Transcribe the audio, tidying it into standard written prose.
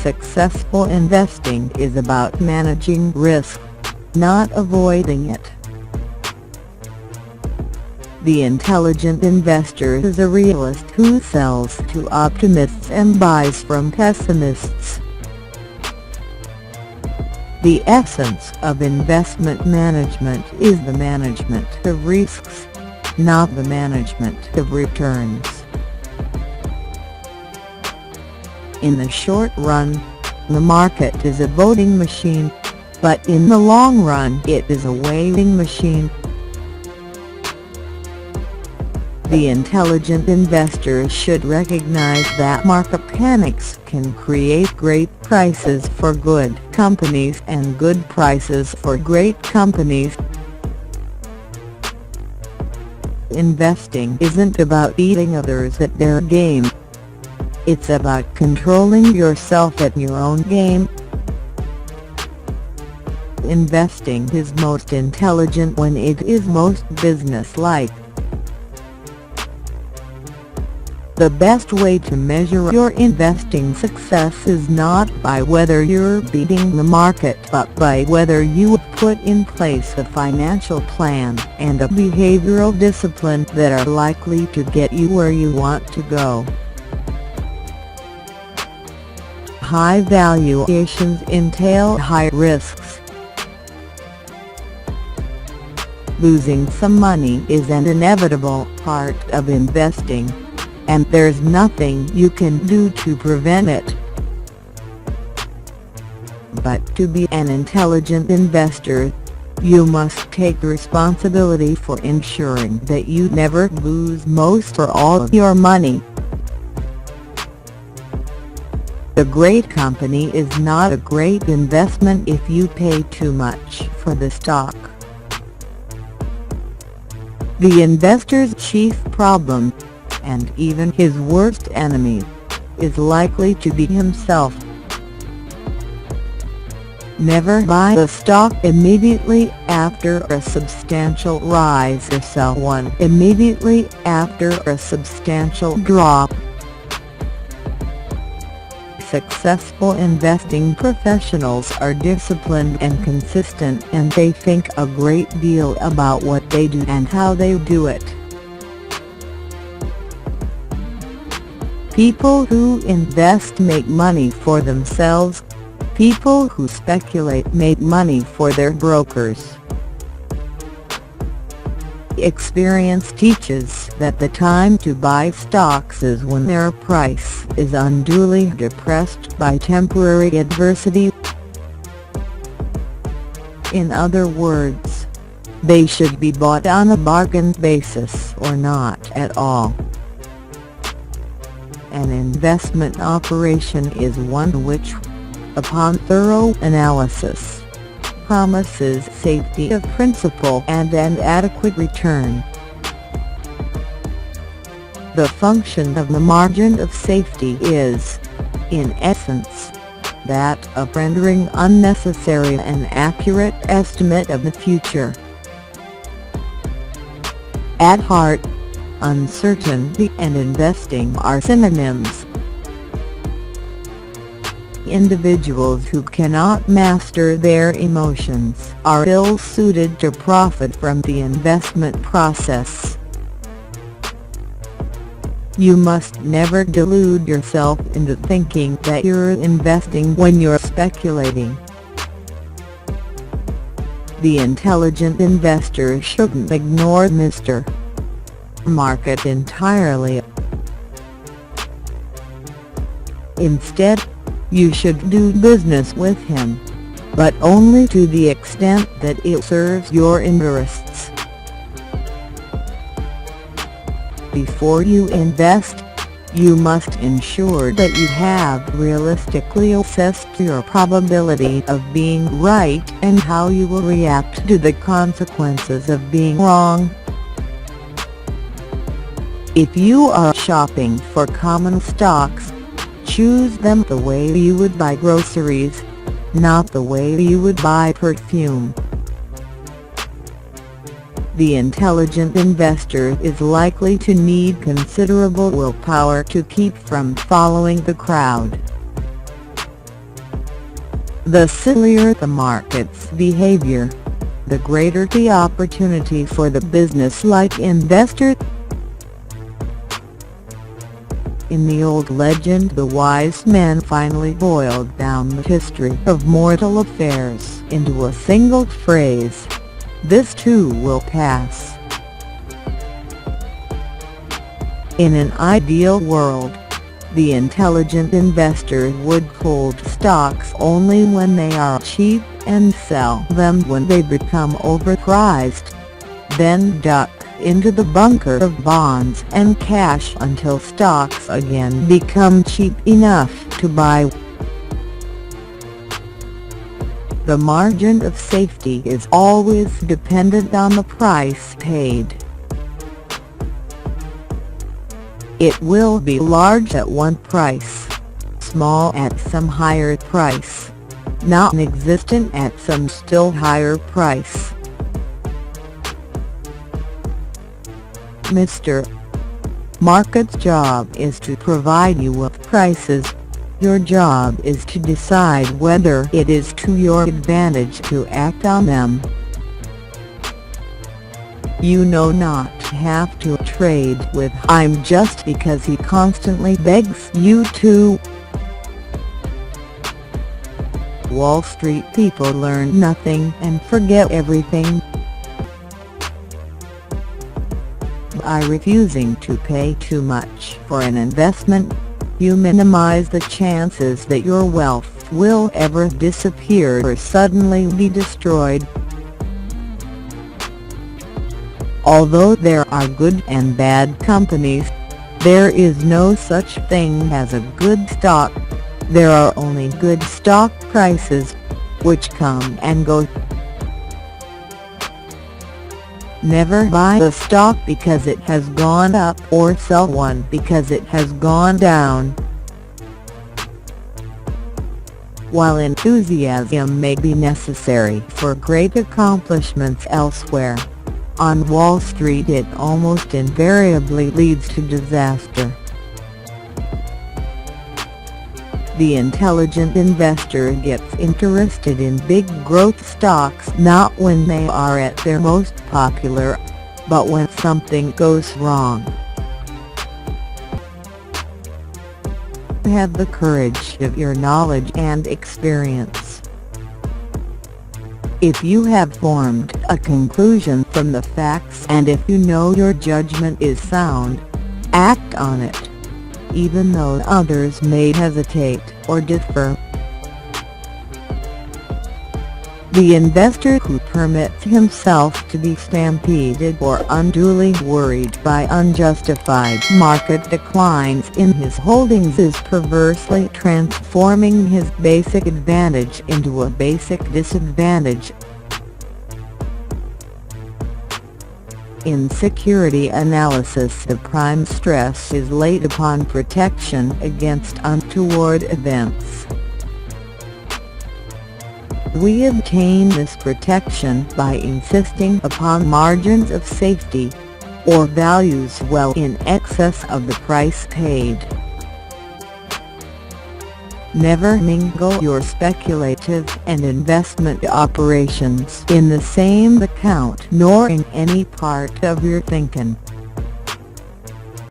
Successful investing is about managing risk, not avoiding it. The intelligent investor is a realist who sells to optimists and buys from pessimists. The essence of investment management is the management of risks, not the management of returns. In the short run, the market is a voting machine, but in the long run it is a weighing machine. The intelligent investor should recognize that market mechanics can create great prices for good companies and good prices for great companies. Investing isn't about beating others at their game. It's about controlling yourself at your own game. Investing is most intelligent when it is most business-like. The best way to measure your investing success is not by whether you're beating the market but by whether you put in place a financial plan and a behavioral discipline that are likely to get you where you want to go. High valuations entail high risks. Losing some money is an inevitable part of investing, and there's nothing you can do to prevent it. But to be an intelligent investor, you must take responsibility for ensuring that you never lose most or all of your money. A great company is not a great investment if you pay too much for the stock. The investor's chief problem, and even his worst enemy, is likely to be himself. Never buy a stock immediately after a substantial rise or sell one immediately after a substantial drop. Successful investing professionals are disciplined and consistent, and they think a great deal about what they do and how they do it. People who invest make money for themselves. People who speculate make money for their brokers. Experience teaches that the time to buy stocks is when their price is unduly depressed by temporary adversity. In other words, they should be bought on a bargain basis or not at all. An investment operation is one which, upon thorough analysis, promises safety of principal and an adequate return. The function of the margin of safety is, in essence, that of rendering unnecessary an accurate estimate of the future. At heart, uncertainty and investing are synonyms. Individuals who cannot master their emotions are ill-suited to profit from the investment process. You must never delude yourself into thinking that you're investing when you're speculating. The intelligent investor shouldn't ignore Mr. Market entirely. Instead, you should do business with him, but only to the extent that it serves your interests. Before you invest, you must ensure that you have realistically assessed your probability of being right and how you will react to the consequences of being wrong. If you are shopping for common stocks, choose them the way you would buy groceries, not the way you would buy perfume. The intelligent investor is likely to need considerable willpower to keep from following the crowd. The sillier the market's behavior, the greater the opportunity for the business-like investor. In the old legend, the wise men finally boiled down the history of mortal affairs into a single phrase: "This too will pass." In an ideal world, the intelligent investor would hold stocks only when they are cheap and sell them when they become overpriced, then duck into the bunker of bonds and cash until stocks again become cheap enough to buy. The margin of safety is always dependent on the price paid. It will be large at one price, small at some higher price, non-existent at some still higher price. Mr. Market's job is to provide you with prices. Your job is to decide whether it is to your advantage to act on them. You do not have to trade with him just because he constantly begs you to. Wall Street people learn nothing and forget everything. By refusing to pay too much for an investment, you minimize the chances that your wealth will ever disappear or suddenly be destroyed. Although there are good and bad companies, there is no such thing as a good stock. There are only good stock prices, which come and go. Never buy a stock because it has gone up or sell one because it has gone down. While enthusiasm may be necessary for great accomplishments elsewhere, on Wall Street it almost invariably leads to disaster. The intelligent investor gets interested in big growth stocks not when they are at their most popular, but when something goes wrong. Have the courage of your knowledge and experience. If you have formed a conclusion from the facts and if you know your judgment is sound, act on it, even though others may hesitate or differ. The investor who permits himself to be stampeded or unduly worried by unjustified market declines in his holdings is perversely transforming his basic advantage into a basic disadvantage. In security analysis, the prime stress is laid upon protection against untoward events. We obtain this protection by insisting upon margins of safety, or values well in excess of the price paid. Never mingle your speculative and investment operations in the same account nor in any part of your thinking.